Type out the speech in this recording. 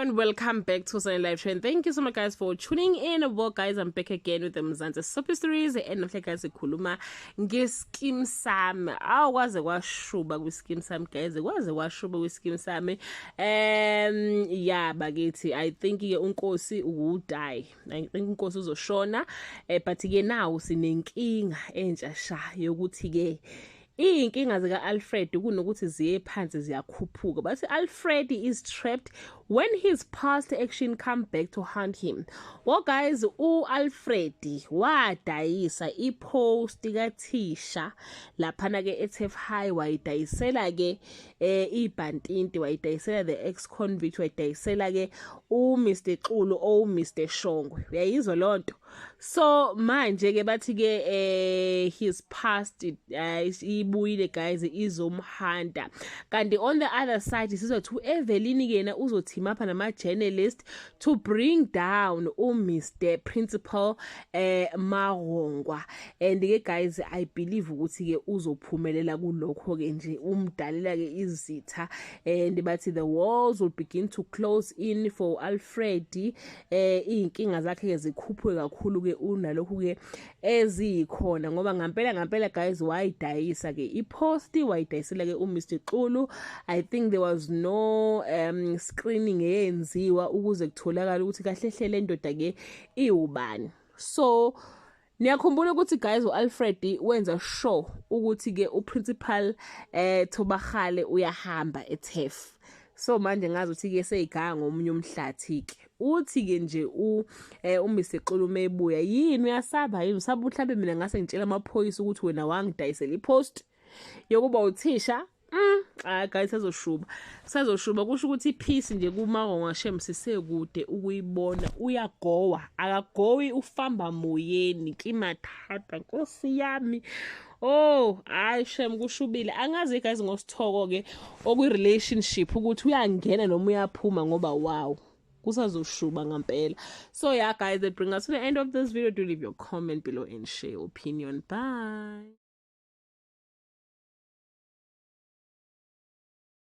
And welcome back to Sunny Live Trend. Thank you so much, guys, for tuning in. Well, guys, I'm back again with the Mzansi Soap Stories. And namhlanje guys, sikhuluma nge-scheme sami. Kwaze kwashuba kwi-scheme sami, guys. Kwaze kwashuba kwi-scheme sami. Yeah, bakithi. I think ke uNkosi die. I think uNkosi uzoshona. But ke now sinenkinga entsha sha yokuthi ke inkinga zika Alfred kunokuthi ziye phansi ziyakhuphuka. But Alfred is trapped when his past action come back to haunt him. Well, guys, Alfred wadayisa ipost kaThisha laphana ke eTF High, wayidayisela ke iBantinti, wayidayisela the ex convict, wayidayisela ke uMr Xulu Mr Shongwe. Uyayizwa lonto? So manje ke bathi ke his past ibuyile, guys, izomhanda. Kanti on the other side sizothi uEvelyn kena uzothima apha nama journalist to bring down Mr Principal Marongwa. And ke guys, I believe ukuthi ke uzophumelela kulokho ke nje umdalela ke izitha, and bathi the walls will begin to close in for Alfred. Inkinga zakhe ke zikhuphuke kakhulu ke unalokho ke ezikhona ngoba ngampela guys wayidayisa ke ipost, wayidayisela ke uMr Xulu. I think there was no screening eyenziwa ukuze kutholakala ukuthi kahle hle le ndoda ke iwubani. So niyakhumbula ukuthi guys uAlfred wenza show ukuthi ke uprincipal Thobagale uyahamba eTF. So manje ngazi ukuthi ke seyiganga ngomunye umhlathi ke uthi ke nje uMr Xulu mebuya yini uyasaba yini usaba mhlambe mina ngase ngitshela amaphoyisa ukuthi wena wangidayisela ipost yokuba uthisha. Guys, sazoshuba kusho ukuthi ipeace nje kuMarongwa shem sisekude ukuyibona. Uyagowa akagowi, ufamba moyeni kimathatha Nkosi yami. Hayi shem kushubile. Angazi guys ngosithoko ke okwi relationship ukuthi uyangena noma uyaphuma ngoba wow kusazoshuba ngampela. So yeah guys, that brings us to the end of this video. Do leave your comment below and share your opinion. Bye.